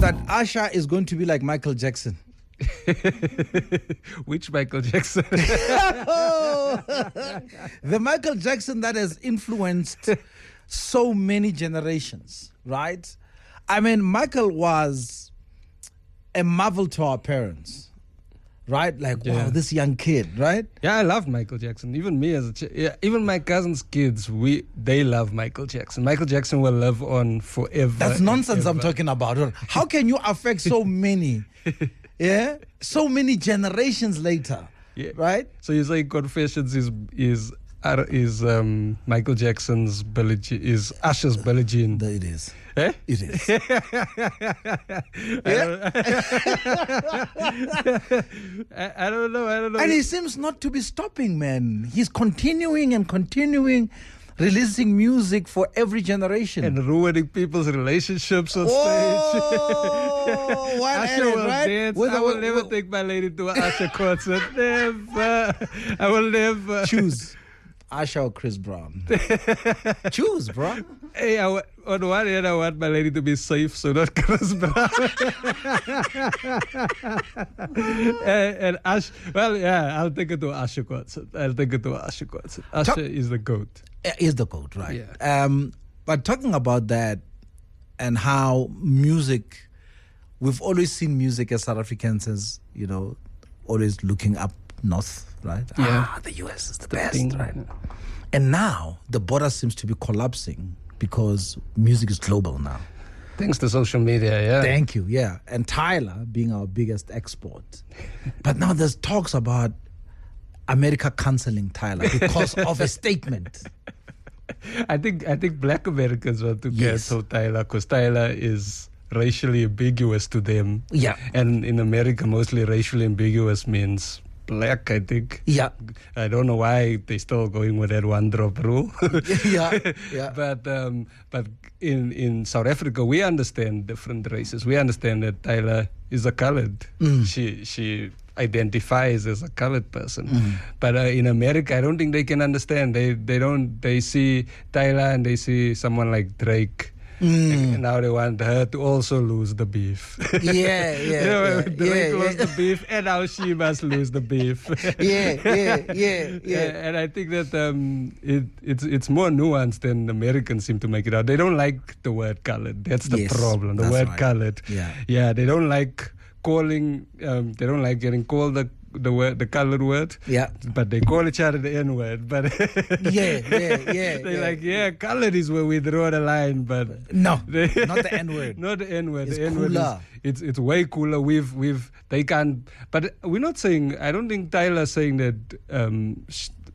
that Usher is going to be like Michael Jackson. Which Michael Jackson? The Michael Jackson that has influenced so many generations, right? I mean, Michael was a marvel to our parents, right? Like, wow, this young kid, right? Yeah, I loved Michael Jackson. Even me as even my cousin's kids, they love Michael Jackson. Michael Jackson will live on forever. That's nonsense I'm talking about. How can you affect so many? Yeah, so many generations later, right? So you say Confessions is Michael Jackson's Billie Jean, is Usher's Billie Jean. It is. Eh? It is. I don't know. And he seems not to be stopping, man. He's continuing and continuing, releasing music for every generation. And ruining people's relationships on stage. Usher will dance. I will never take my lady to an Usher concert. Never. I will never. Choose Usher or Chris Brown. Choose, bro. Hey, on one hand, I want my lady to be safe, so not Chris Brown. and Usher, I'll take her to an Usher concert. Usher is the GOAT. Is the GOAT, right? Yeah. But talking about that and how music, we've always seen music as South Africans as, always looking up north, right? Yeah. The US is the best, right? And now the border seems to be collapsing because music is global now. Thanks to social media, yeah. Thank you, yeah. And Tyler being our biggest export. But now there's talks about America cancelling Tyler because of a statement. I think Black Americans want to cancel Tyler because Tyler is racially ambiguous to them. Yeah. And in America, mostly racially ambiguous means black, I think. Yeah. I don't know why they're still going with that one drop rule. Yeah. But in South Africa, we understand different races. We understand that Tyler is a colored. She identifies as a colored person. But in America, I don't think they can understand. They see Tyler and they see someone like Drake. And now they want her to also lose the beef. Drake lost the beef, and now she must lose the beef. And I think that it's more nuanced than Americans seem to make it out. They don't like the word colored. That's the problem. The word colored. Yeah. They don't like calling. They don't like getting called the colored word. Yeah. But they call each other the N word. But they're like, colored is where we draw the line. But no, not the N word. Not the N word. It's the N cooler. Word it's way cooler. They can't. But we're not saying. I don't think Tyler's saying that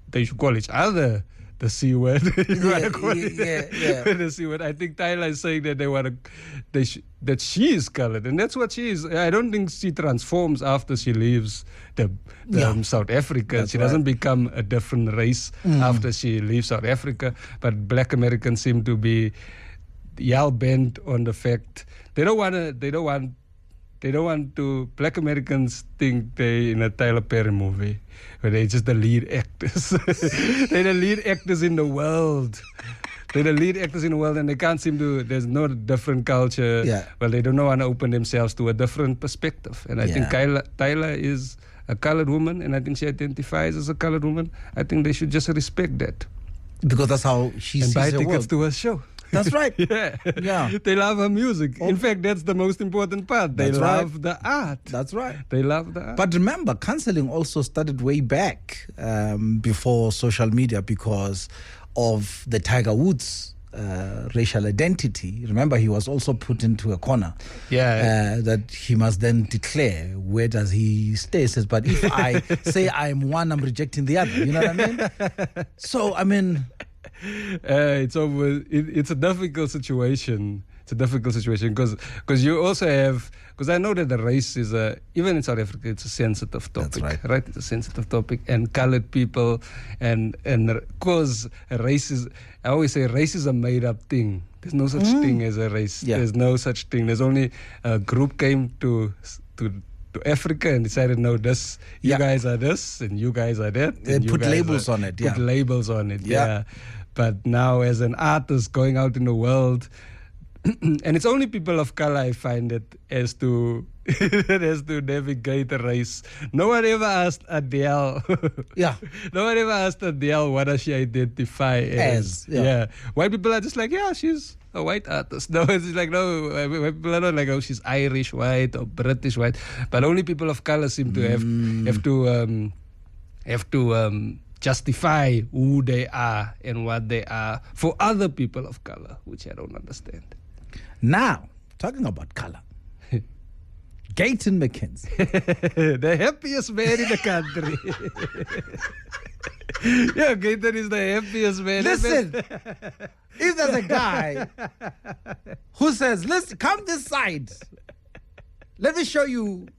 they should call each other the C word. The C word. I think Tyler is saying that that she is colored, and that's what she is. I don't think she transforms after she leaves South Africa. She doesn't become a different race after she leaves South Africa. But Black Americans seem to be bent on the fact they don't want to. Black Americans think they in a Tyler Perry movie where they're just the lead actors. They're the lead actors in the world. And they can't seem to. There's no different culture. Yeah. Well, they don't want to open themselves to a different perspective. And I think Tyler is a colored woman, and I think she identifies as a colored woman. I think they should just respect that. Because that's how she sees the world. And buy tickets to her show. That's right. Yeah. They love her music. In fact, that's the most important part. They love the art. That's right. They love the art. But remember, cancelling also started way back before social media because of the Tiger Woods racial identity. Remember, he was also put into a corner. That he must then declare where does he stay. He says, but if I say I'm one, I'm rejecting the other. You know what I mean? So, I mean... it's a difficult situation. Because you also have, because I know that the race is even in South Africa, it's a sensitive topic. That's right? It's a sensitive topic, and colored people and because race is, I always say race is a made up thing. There's no such thing as a race. There's no such thing. There's only a group came to Africa and decided, no, you guys are this and you guys are that. They put labels on it. Put labels on it. Yeah. But now, as an artist going out in the world, and it's only people of color I find that has to that has to navigate the race. No one ever asked Adele. Yeah. No one ever asked Adele what does she identify as. Yeah. White people are just like, yeah, she's a white artist. No, it's like, no, white people are not like, oh, she's Irish white or British white. But only people of color seem to have to justify who they are and what they are for other people of color, which I don't understand. Now, talking about color. Gayton McKenzie. The happiest man in the country. Yeah, Gayton is the happiest man. Listen, if there's a guy who says, listen, come this side. Let me show you.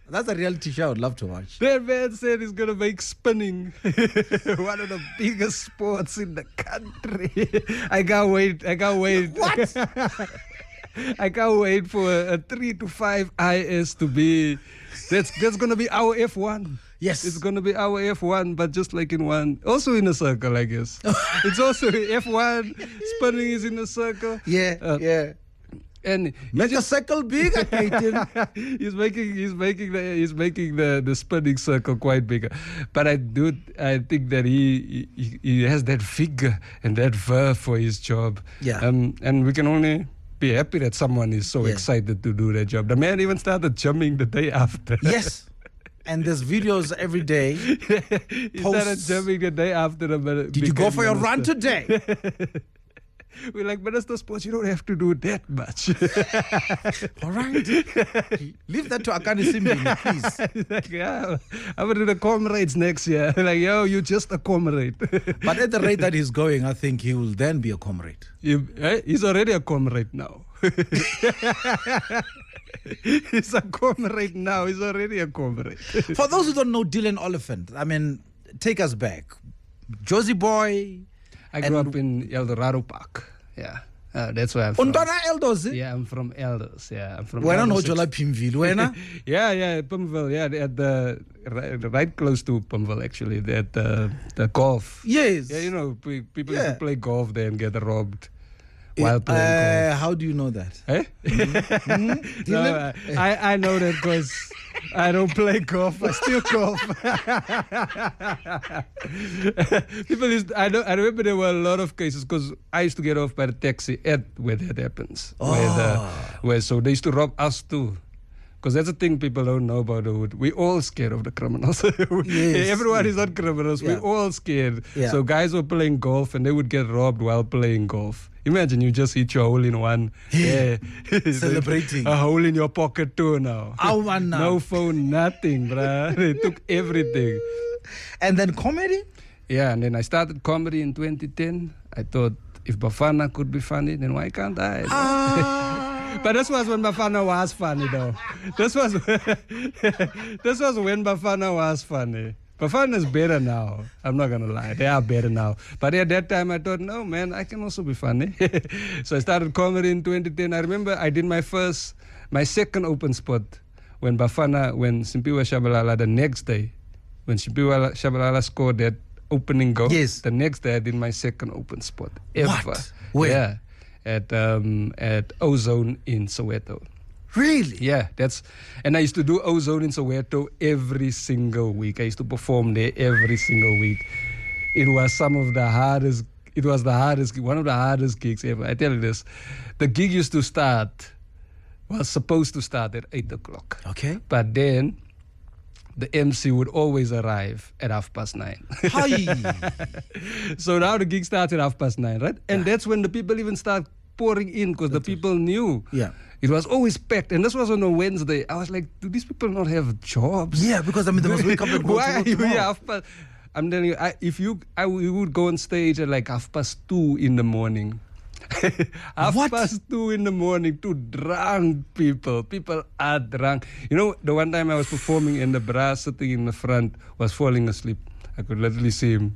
That's a reality show I would love to watch. That man said he's going to make spinning one of the biggest sports in the country. I can't wait. What? I can't wait for a 3 to 5 IS to be. That's going to be our F1. Yes. It's going to be our F1, but just like in one. Also in a circle, I guess. It's also F1. Spinning is in a circle. Yeah. And make a circle bigger, Gayton. he's making the spinning circle quite bigger. But I think that he has that figure and that verve for his job. Yeah. And we can only be happy that someone is so excited to do that job. The man even started jumping the day after. Yes. And there's videos every day. He started jumping the day after. Did you go for your run today? We're like, Minister of Sports, you don't have to do that much. All right. Leave that to Akani Simbini, please. He's like, yeah, I'm going to do the comrades next year. Like, yo, you're just a comrade. But at the rate that he's going, I think he will then be a comrade. He's already a comrade now. He's a comrade now. He's already a comrade. For those who don't know Dillan Oliphant, I mean, take us back. Josie Boy. I grew up in El Dorado Park. Yeah. That's where I'm from. Untwana Elders? Yeah, I'm from Elders. Yeah, I'm from Wena no Jola Pimville, wena? Yeah, Pimville. Yeah, at the right close to Pimville, actually. At the golf. Yes. Yeah, you know, people used to play golf there and get robbed while playing golf. How do you know that? Eh? No, I know that because I don't play golf. I still golf. I remember there were a lot of cases because I used to get off by the taxi at where that happens. So they used to rob us too. Because that's the thing people don't know about the hood. We're all scared of the criminals. Yes. Everyone is not criminals. Yeah. We're all scared. Yeah. So guys were playing golf and they would get robbed while playing golf. Imagine you just hit your hole in one. Yeah. Celebrating. A hole in your pocket too now. No phone, nothing, bruh. They took everything. And then comedy? Yeah, and then I started comedy in 2010. I thought if Bafana could be funny, then why can't I? But this was when Bafana was funny, though. This was when Bafana was funny. Bafana is better now. I'm not going to lie. They are better now. But at that time, I thought, no, man, I can also be funny. So I started comedy in 2010. I remember I did my second open spot when Simpiwe Shabalala, the next day, when Simpiwe Shabalala scored that opening goal. Yes. The next day, I did my second open spot ever. What? Where? Yeah. At Ozone in Soweto. Really? Yeah, and I used to do Ozone in Soweto every single week. I used to perform there every single week. It was one of the hardest gigs ever. I tell you this, the gig was supposed to start at 8 o'clock. Okay. But then the MC would always arrive at 9:30. Hi. So now the gig starts at 9:30, right? And that's when the people even start pouring in because the people knew. Yeah. It was always packed. And this was on a Wednesday. I was like, do these people not have jobs? Yeah, because they must wake up and go Why to work tomorrow. Yeah, I'm telling you, we would go on stage at like 2:30 in the morning. 2:30 in the morning to drunk people. People are drunk. You know, the one time I was performing and the brass sitting in the front was falling asleep. I could literally see him.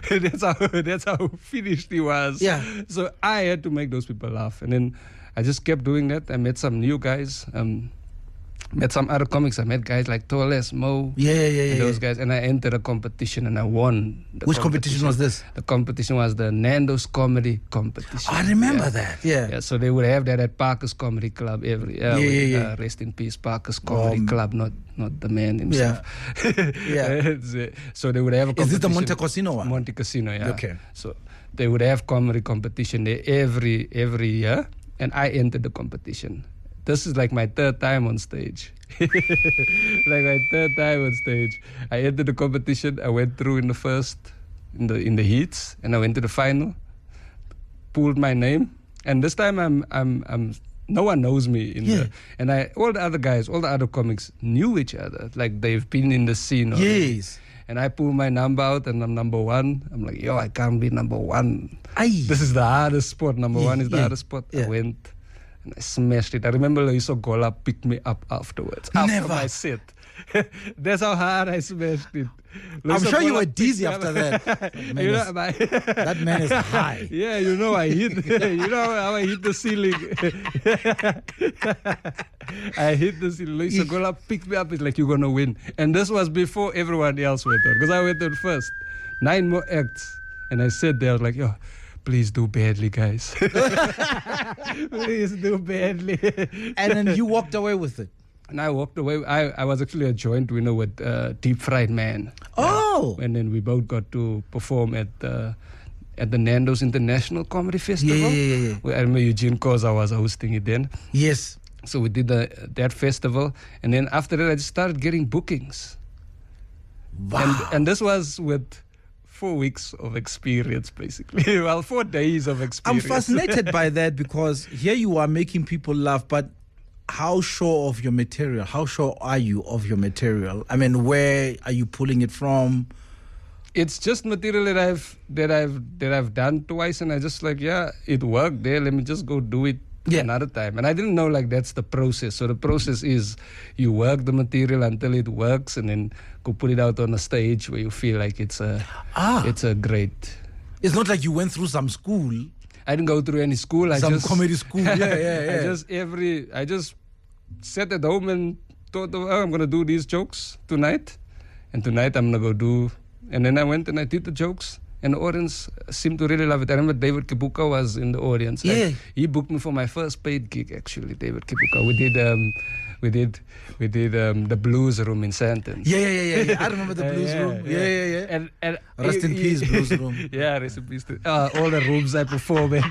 That's how finished he was. Yeah. So I had to make those people laugh. And then I just kept doing that. I met some new guys. met some other comics. I met guys like Toles, Mo, Yeah. those guys. And I entered a competition and I won. Which competition was this? The competition was the Nando's Comedy Competition. I remember that. Yeah. So they would have that at Parker's Comedy Club every year. Rest in peace, Parker's Comedy Club, not the man himself. Yeah. So they would have a competition. Is this the Monte Cassino one? Monte Cassino, yeah. Okay. So they would have comedy competition there every year, and I entered the competition. This is like my third time on stage. I entered the competition. I went through in the first, in the heats, and I went to the final. Pulled my name, and this time I'm no one knows me all the other guys, all the other comics knew each other, like they've been in the scene already. Yes. And I pull my number out and I'm number one. I'm like, yo, I can't be number one. Aye. This is the hardest spot. Number one is the hardest spot. Yeah. I went and I smashed it. I remember Loiso Gola picked me up afterwards. After my set. That's how hard I smashed it. I'm sure you were dizzy after that. That man is high. Yeah, I hit. How I hit the ceiling. I hit the ceiling. Loiso Gola picked me up. It's like, you're gonna win. And this was before everyone else went on, because I went on first. 9 more acts, and I sat there like, yo, please do badly, guys. Please do badly. And then you walked away with it. And I walked away. I was actually a joint winner with Deep Fried Man. Oh. And then we both got to perform at the Nando's International Comedy Festival. Yeah. I remember Eugene Koza was hosting it then. Yes. So we did that festival. And then after that, I just started getting bookings. Wow. And this was with 4 weeks of experience, basically. Well, 4 days of experience. I'm fascinated by that, because here you are making people laugh, but how sure of your material? How sure are you of your material? I mean, where are you pulling it from? It's just material that I've done twice, and I just like, yeah, it worked there. Let me just go do it another time. And I didn't know like that's the process. So the process is you work the material until it works, and then go put it out on a stage where you feel like it's a great. It's not like you went through some school. I didn't go through any school. Comedy school. Yeah. I just sat at home and thought, I'm gonna do these jokes tonight, and tonight I'm gonna go do. And then I went and I did the jokes, and the audience seemed to really love it. I remember David Kibuka was in the audience. Yeah. He booked me for my first paid gig, actually. David Kibuka. We did the Blues Room in Sandton. Yeah. I remember the Blues Room. Yeah. And rest in peace, Blues Room. Yeah, rest in peace. All the rooms I perform in.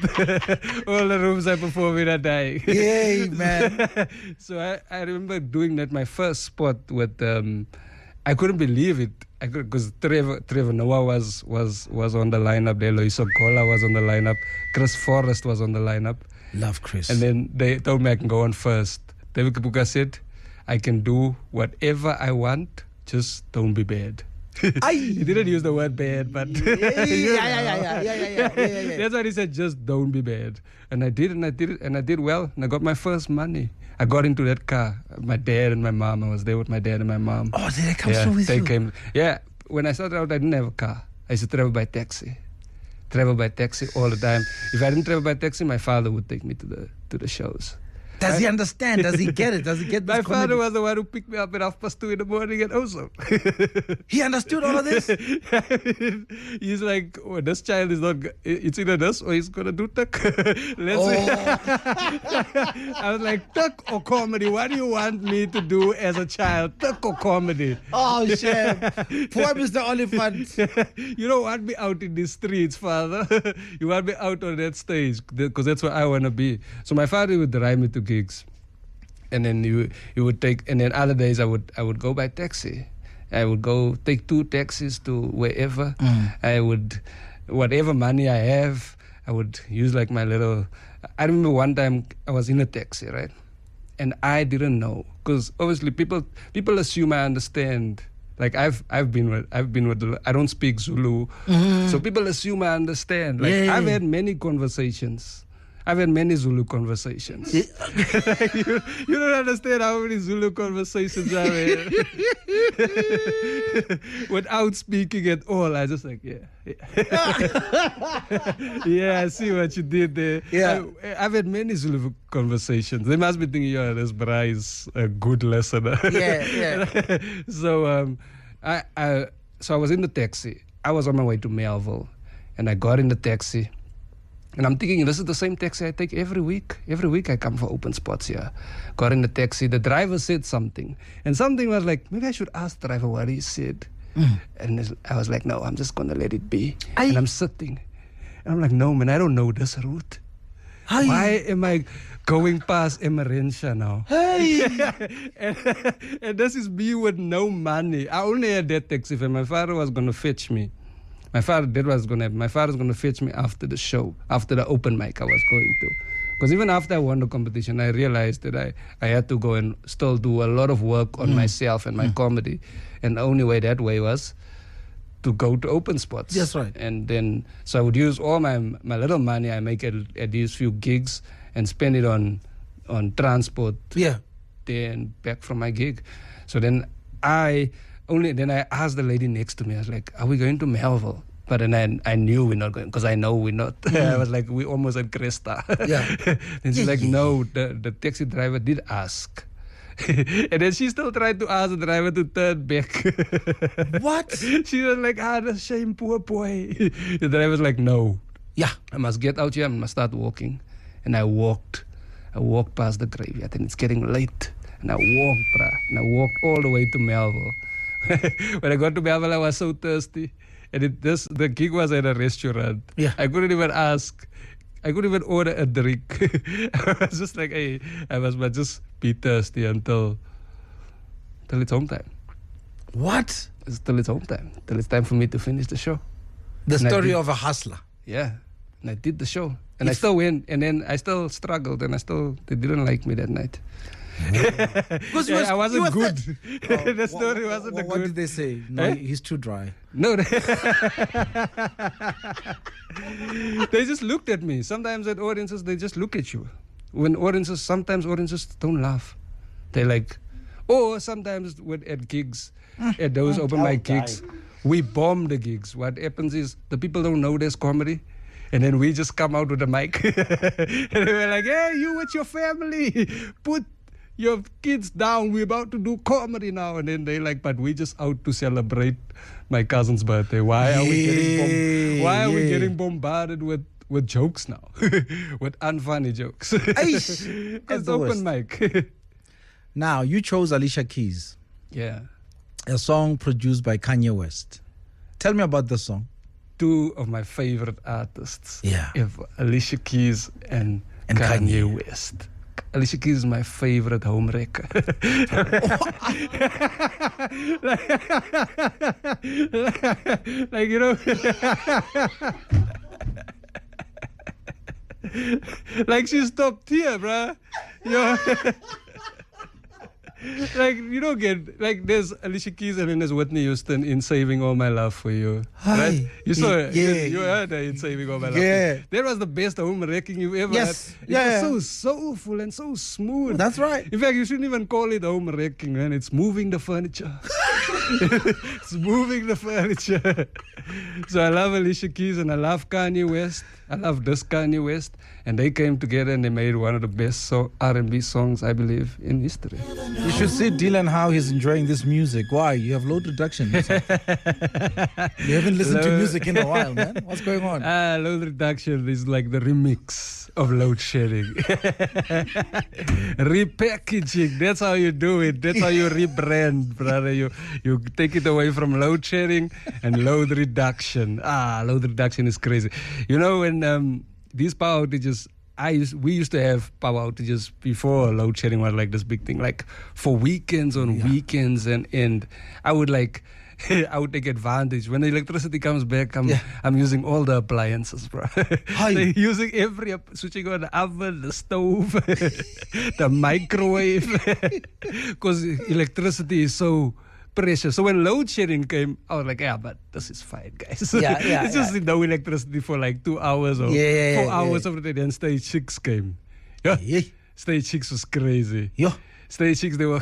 All the rooms I perform in are dying. Yay, man. So I remember doing that, my first spot with, I couldn't believe it. Because Trevor Noah was on the lineup there. Loiso Gola was on the lineup. Chris Forrest was on the lineup. Love Chris. And then they told me I can go on first. David Kibuka said, I can do whatever I want, just don't be bad. He didn't use the word bad, but yeah. That's what he said, just don't be bad. And I did, and I did well, and I got my first money. I got into that car, my dad and my mom. I was there with my dad and my mom. Oh, did they come through with you? Yeah, when I started out, I didn't have a car. I used to travel by taxi all the time. If I didn't travel by taxi, my father would take me to the shows. Does he understand? Does he get it? Does he get this? My father was the one who picked me up at 2:30 in the morning and also. He understood all of this? He's like, oh, this child is not, it's either this or he's going to do tuck. Let's see. I was like, tuck or comedy? What do you want me to do as a child? Tuck or comedy? Oh, shit. Poor Mr. Oliphant. You don't want me out in the streets, father. You want me out on that stage because that's where I want to be. So my father would drive me to gigs, and then you would take, and then other days I would go by taxi. I would go take 2 taxis to wherever. I would, whatever money I have, I would use like my little. I remember one time I was in a taxi, right, and I didn't know, because obviously people assume I understand. Like I've been with I don't speak Zulu, so people assume I understand. Like I've had many conversations. I've had many Zulu conversations. you don't understand how many Zulu conversations I've had. Without speaking at all. I just like, yeah. Yeah, I see what you did there. Yeah. I've had many Zulu conversations. They must be thinking, yeah, this Bra is a good listener. Yeah. So I was in the taxi. I was on my way to Melville, and I got in the taxi. And I'm thinking, this is the same taxi I take every week. Every week I come for open spots here. Got in the taxi. The driver said something. And something was like, maybe I should ask the driver what he said. And I was like, no, I'm just going to let it be. And I'm sitting. And I'm like, no, man, I don't know this route. Why am I going past Emerentia now? And this is me with no money. I only had that taxi fare. My father was going to fetch me. My father was going to fetch me after the show, after the open mic I was going to. Because even after I won the competition, I realized that I had to go and still do a lot of work on myself and my comedy. And the only way that way was to go to open spots. That's right. And then, so I would use all my little money I make at these few gigs and spend it on transport there and back from my gig. So then I asked the lady next to me, I was like, are we going to Melville? But then I knew we're not going, because I know we're not. I was like, we almost at Cresta. And she's like, no, the taxi driver did ask. And then she still tried to ask the driver to turn back. What? She was like, the shame, poor boy. The driver's like, no. Yeah. I must get out here, I must start walking. And I walked past the graveyard, and it's getting late. And I walked all the way to Melville. When I got to Melville, I was so thirsty. And the gig was at a restaurant. Yeah. I couldn't even ask. I couldn't even order a drink. I was just like, hey, I must just be thirsty until it's home time. What? Till it's home time. Till it's time for me to finish the show. The story of a hustle. Yeah. And I did the show. And I still went. And then I still struggled. And they didn't like me that night. Because I wasn't good. The story wasn't good. What did they say? No, he's too dry. No. They just looked at me. Sometimes at audiences, they just look at you. Sometimes audiences don't laugh. They're like, or sometimes at gigs, at those open mic gigs, we bomb the gigs. What happens is the people don't know there's comedy. And then we just come out with a mic. And we're like, hey, you with your family, put your kids down, we're about to do comedy now. And then they like, but we just out to celebrate my cousin's birthday. Why are we getting bombarded with jokes now? With unfunny jokes. It's open mic. Now, you chose Alicia Keys. Yeah. A song produced by Kanye West. Tell me about the song. Two of my favorite artists. Yeah. Alicia Keys and Kanye West. Alicia Keys is my favorite home wrecker. like, you know, like she stopped here, bruh. Like, you don't get, like, there's Alicia Keys and then there's Whitney Houston in Saving All My Love for You. Right? You saw it. You heard her in Saving All My Love for You. That was the best home wrecking you've ever had. It was so soulful and so smooth. That's right. In fact, you shouldn't even call it home wrecking, man. It's moving the furniture. It's moving the furniture. So I love Alicia Keys and I love Kanye West. I love this Kanye West. And they came together and they made one of the best R&B songs, I believe, in history. You should see Dillan how he's enjoying this music. Why? You have low reduction. You haven't listened to music in a while, man. What's going on? Low reduction is like the remix of load shedding. Repackaging. That's how you do it. That's how you rebrand, brother. You take it away from load shedding and load reduction. Load reduction is crazy. You know, when these power outages, we used to have power outages before load shedding was like this big thing, like for weekends weekends, and I would take advantage. When the electricity comes back, I'm using all the appliances, bro. Like using switching on the oven, the stove, the microwave, because electricity is so pressure. So when load shedding came, I was like, yeah, but this is fine, guys. Yeah, it's just no electricity for like 2 hours or 4 hours of the day. Then Stage 6 came. Yeah. Stage 6 was crazy. Yeah. Stage 6, they were...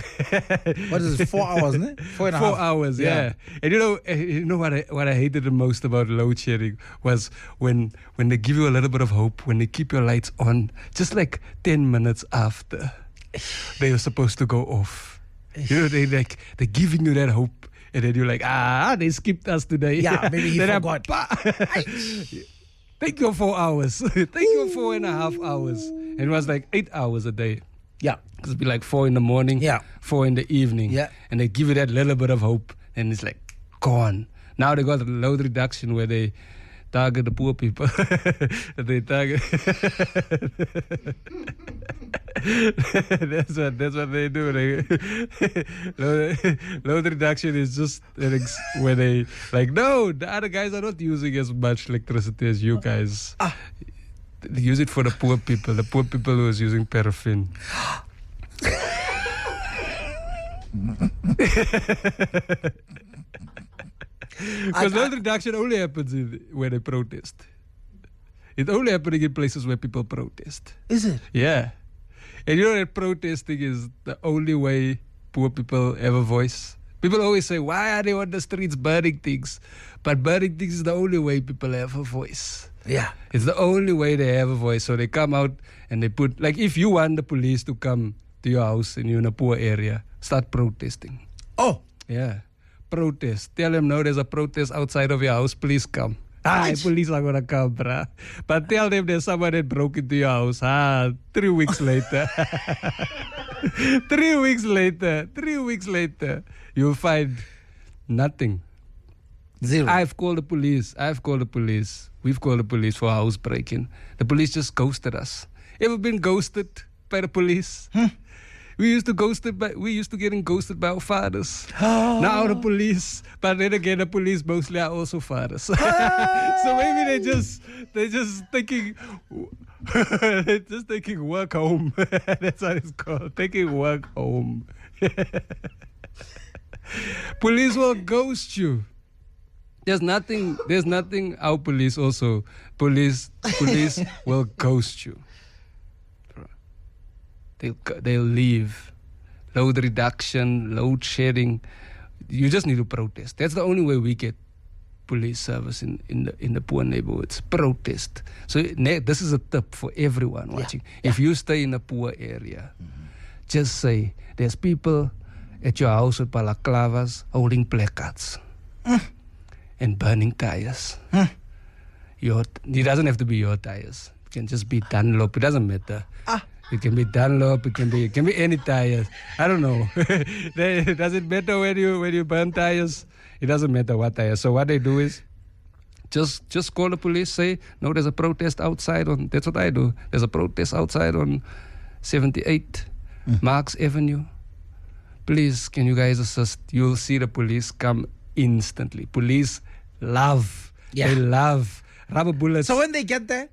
What is it, 4 hours, ne? 4.5 hours, yeah. And you know what I hated the most about load shedding was when they give you a little bit of hope, when they keep your lights on, just like 10 minutes after they are supposed to go off. You know, they're giving you that hope, and then you're like, they skipped us today. Yeah, maybe he forgot. Take your 4 hours. Take your 4.5 hours. And it was like 8 hours a day. Yeah. It'd be like 4 in the morning, 4 in the evening. Yeah. And they give you that little bit of hope, and it's like gone. Now they got a load reduction where they target the poor people. They target. that's what they do. Load reduction is just where they like, no, the other guys are not using as much electricity as you guys. They use it for the poor people who is using paraffin. Because load reduction only happens where they protest. It's only happening in places where people protest. Is it? Yeah. And you know that protesting is the only way poor people have a voice. People always say, why are they on the streets burning things? But burning things is the only way people have a voice. Yeah. It's the only way they have a voice. So they come out and they put, like, if you want the police to come to your house and you're in a poor area, start protesting. Oh. Yeah. Protest. Tell them, no, there's a protest outside of your house. Please come. Police are going to come, bruh. But tell them there's someone that broke into your house. 3 weeks later. 3 weeks later, you'll find nothing. Zero. I've called the police. We've called the police for house breaking. The police just ghosted us. Ever been ghosted by the police? We used to getting ghosted by our fathers. Now the police, but then again, the police mostly are also fathers. So maybe they just taking work home. That's what it's called, taking work home. Police will ghost you. There's nothing. Our police will ghost you. They'll leave. Load reduction, load shedding. You just need to protest. That's the only way we get police service in the poor neighborhoods. Protest. So this is a tip for everyone watching. Yeah. If you stay in a poor area, just say, there's people at your house with balaclavas holding placards and burning tires. It doesn't have to be your tires. It can just be Dunlop. It doesn't matter. It can be Dunlop. It can be any tires. I don't know. Does it matter when you burn tires? It doesn't matter what tires. So what they do is just call the police. Say, no, there's a protest outside on. That's what I do. There's a protest outside on 78 Marks Avenue. Please, can you guys assist? You'll see the police come instantly. Police love. They love rubber bullets. So when they get there,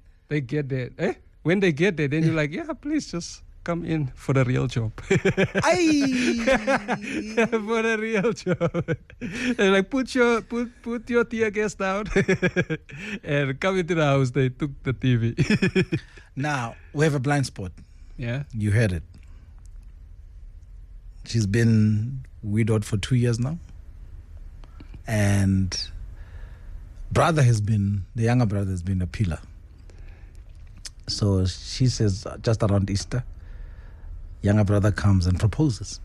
when they get there, then you're like, yeah, please just come in for the real job. For the real job. They're like, put your tear gas down and come into the house. They took the TV. Now, we have a blind spot. Yeah. You heard it. She's been widowed for 2 years now. And the younger brother has been a pillar. So she says just around Easter, younger brother comes and proposes.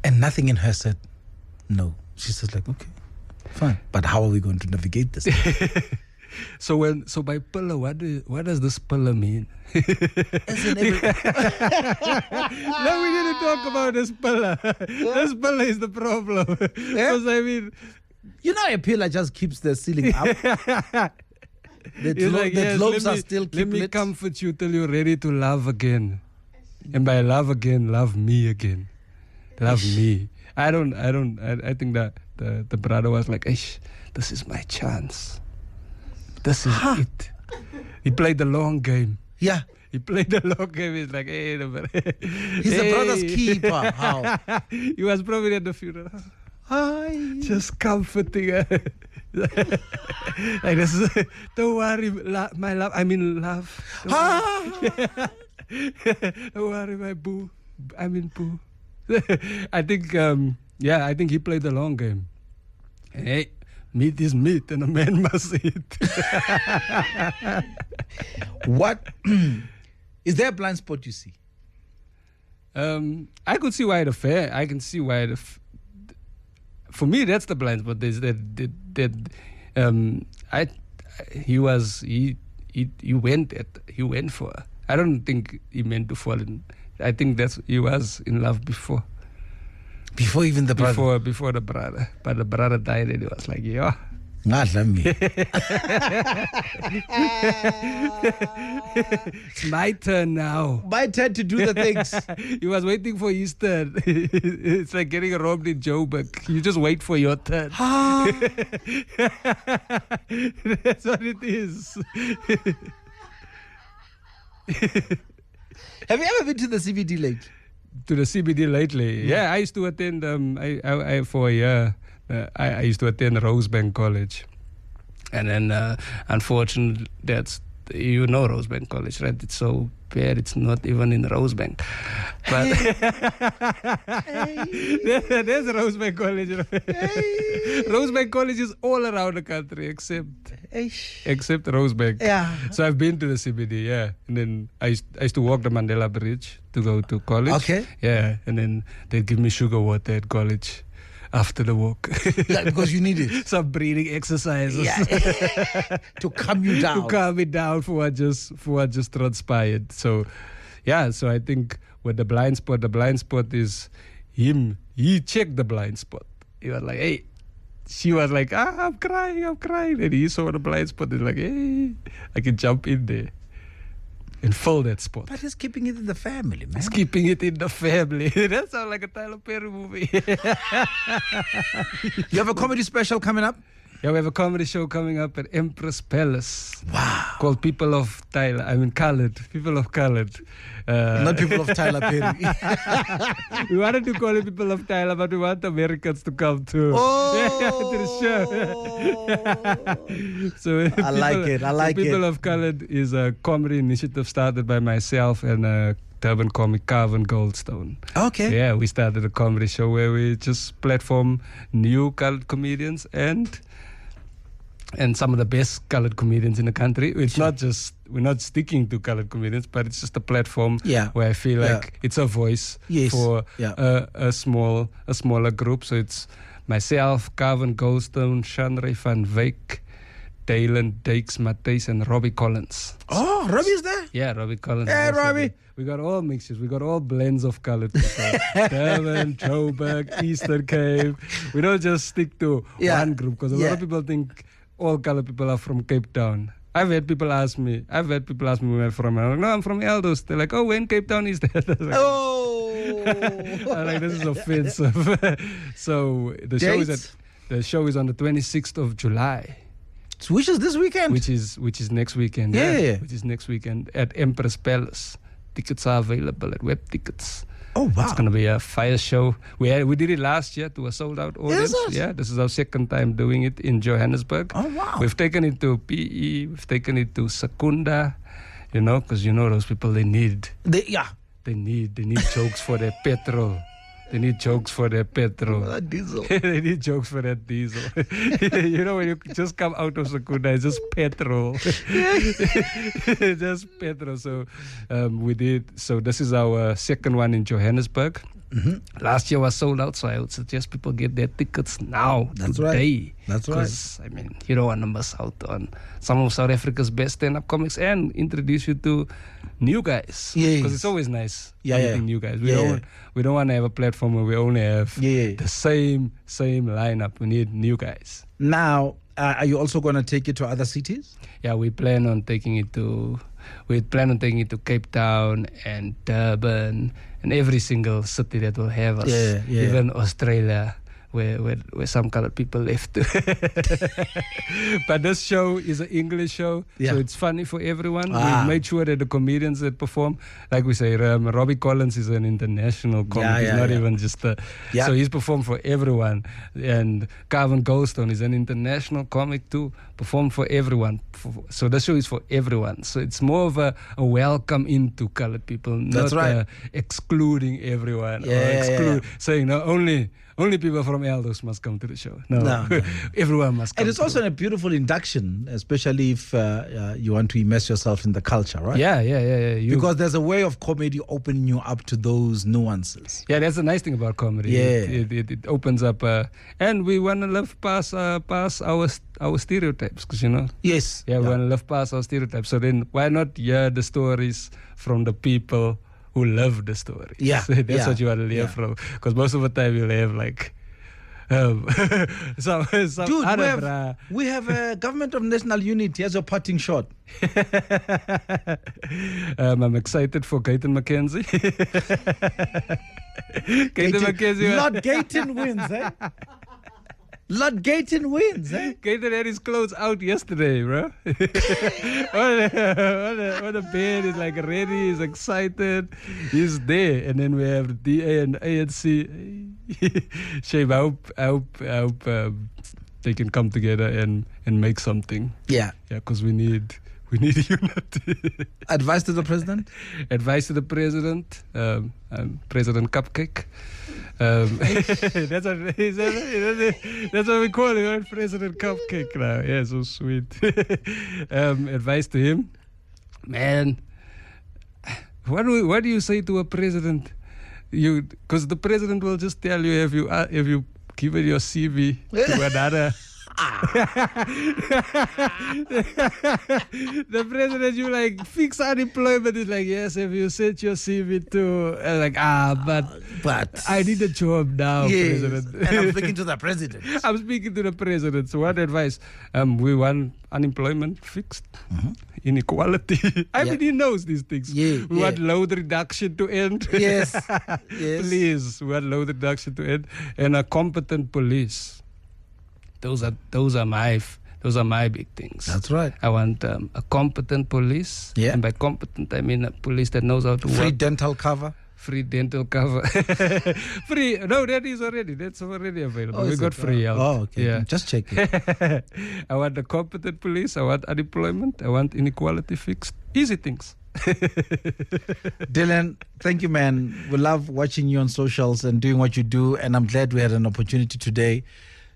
And nothing in her said no. She says like, okay, fine. But how are we going to navigate this? So by pillar, what does this pillar mean? Now we need to talk about this pillar. Yeah. This pillar is the problem. Because I mean, you know, a pillar just keeps the ceiling up. The globes are still keep Let me lit. comfort you till you're ready to love again. And by love again, love me again. Love me. I think that the brother was like, this is my chance. This is it. He played the long game. Yeah. He played the long game. He's like, he's the brother's keeper. How? He was probably at the funeral. Hi. Just comforting her. Like this is, don't worry, my love. I mean, love. Don't worry, my boo. I mean, boo. I think, I think he played the long game. Hey, meat is meat, and a man must eat. What is there a blind spot you see? I could see why the fair. I can see why for me, that's the blind spot. Is that he went for her. I don't think he meant to fall in. I think he was in love before. Before even the brother. Before the brother, but the brother died, and he was like, yeah. It's my turn now. My turn to do the things. He was waiting for his turn. It's like getting robbed in Joburg. You just wait for your turn. That's what it is. Have you ever been to the CBD lately? To the CBD lately? Yeah, I used to attend. I for a year. I used to attend Rosebank College, and then unfortunately, Rosebank College, right? It's so bad. It's not even in Rosebank, but there's Rosebank College. Rosebank College is all around the country except Rosebank. Yeah. So I've been to the CBD, yeah, and then I used to walk the Mandela Bridge to go to college. Okay. Yeah, and then they'd give me sugar water at college. After the walk. Yeah, because you need it. Some breathing exercises. Yeah. To calm you down. To calm me down for what just transpired. So I think with the blind spot is him. He checked the blind spot. He was like, hey. She was like, I'm crying. And he saw the blind spot. He's like, hey, I can jump in there and fill that spot. But he's keeping it in the family, man. He's keeping it in the family. That sounds like a Tyler Perry movie. You have a comedy special coming up? Yeah, we have a comedy show coming up at Empress Palace. Wow. Called People of Tyler. Colored. People of Colored. Not People of Tyler Perry. We wanted to call it People of Tyler, but we want Americans to come too. Oh. To the show. So I like it. People of Colored is a comedy initiative started by myself and Durban comic Calvin Goldstone. Okay. Yeah, we started a comedy show where we just platform new colored comedians and some of the best colored comedians in the country. It's not just, we're not sticking to colored comedians, but it's just a platform where I feel like it's a voice for a smaller group. So it's myself, Calvin Goldstone, Shanray van Wyk, Dylan Dakes Matthys, and Robbie Collins. Oh, Robbie's there? Yeah, Robbie Collins. Hey, Robbie. We got all mixtures. We got all blends of colored people. Durban, Joburg, Eastern Cape. We don't just stick to one group because a lot of people think all colored people are from Cape Town. I've had people ask me where I'm from. I'm like, no, I'm from Eldos. They're like, oh, when Cape Town is that? Like, I'm like, this is offensive. So the show is on the 26th of July. Which is this weekend? Which is next weekend. Yeah. Which is next weekend at Empress Palace. Tickets are available at Web Tickets. Oh, wow. It's going to be a fire show. We did it last year to a sold-out audience. Yeah, this is our second time doing it in Johannesburg. Oh, wow. We've taken it to PE. We've taken it to Secunda, because those people, they need jokes for their petrol. They need jokes for their petrol. That diesel. They need jokes for that diesel. When you just come out of Secunda, it's just petrol. Just petrol. So we did. So this is our second one in Johannesburg. Mm-hmm. Last year was sold out, so I would suggest people get their tickets now. That's today. Right. That's right. Because, you don't want to miss out on some of South Africa's best stand-up comics and introduce you to new guys. Because it's always nice meeting new guys. We don't want to have a platform where we only have the same lineup. We need new guys. Now, are you also going to take it to other cities? Yeah, we plan on taking it to Cape Town and Durban and every single city that will have us. Even Australia. where some colored people left. But this show is an English show, so it's funny for everyone. We made sure that the comedians that perform, like we say, Robbie Collins is an international comic. He's not even just a... So he's performed for everyone. And Calvin Goldstone is an international comic too, performed for everyone. So the show is for everyone. So it's more of a welcome into colored people, not excluding everyone or saying, no, only people from Eldos must come to the show. No. Everyone must come. And it's also a beautiful induction, especially if you want to immerse yourself in the culture, right? Yeah. Because there's a way of comedy opening you up to those nuances. Yeah, that's the nice thing about comedy. Yeah. It opens up, and we want to live past our stereotypes, because, you know. Yes. Yeah, we want to live past our stereotypes. So then why not hear the stories from the people who love the story? Yeah. So that's what you want to hear from. Because most of the time you'll have like some Dude, we have a government of national unity as a parting shot. I'm excited for Gayton McKenzie. Gayton McKenzie. Lord Gayton wins, eh? Lord Gayton wins, eh? Gayton had his clothes out yesterday, bro. What a band is like ready, he's excited, he's there. And then we have the DA and ANC. Shame, I hope they can come together and make something. Yeah. Yeah, because we need unity. Advice to the president? Advice to the president, President Cupcake. That's what we call him, right? President Cupcake now. Yeah, so sweet. Advice to him, man. What do you say to a president? Because the president will just tell you if you given your CV to another. The president, you like fix unemployment, is like, yes, if you sent your CV to but I need a job now, president. And I'm speaking to the president. I'm speaking to the president. So what advice? We want unemployment fixed. Inequality. I mean, he knows these things. We want load reduction to end. Yes. Please, we want load reduction to end, and a competent police. Those are my big things. That's right. I want a competent police. Yeah. And by competent, I mean a police that knows how to work. Free dental cover. Free. No, that's already available. We got free health. Oh, okay. Yeah. Just check it. I want a competent police. I want unemployment. I want inequality fixed. Easy things. Dillan, thank you, man. We love watching you on socials and doing what you do. And I'm glad we had an opportunity today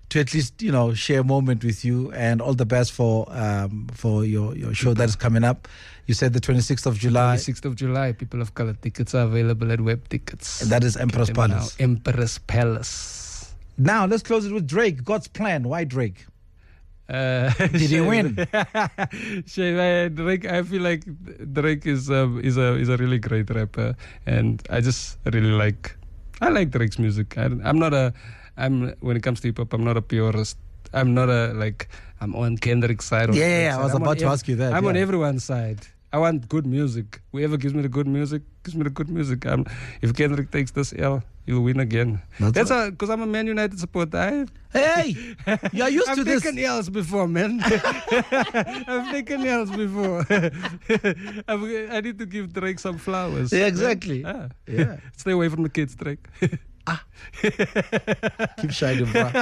to at least, share a moment with you, and all the best for your show that is coming up. You said the 26th of July. 26th of July, People of Color tickets are available at Web Tickets. And that is Emperor's Palace. Emperor's Palace. Now, let's close it with Drake. God's Plan. Why Drake? Did he win? Drake, I feel like Drake is a really great rapper, and I just really like Drake's music. When it comes to hip hop, I'm not a purist. I'm not I'm on Kendrick's side. I was about to ask you that. I'm on everyone's side. I want good music. Whoever gives me the good music, gives me the good music. If Kendrick takes this L, he'll win again. That's because I'm a Man United supporter. Hey, you're used to this. I've taken L's before, man. I've taken L's before. I need to give Drake some flowers. Yeah, exactly. Yeah. Stay away from the kids, Drake. Keep shining, bro.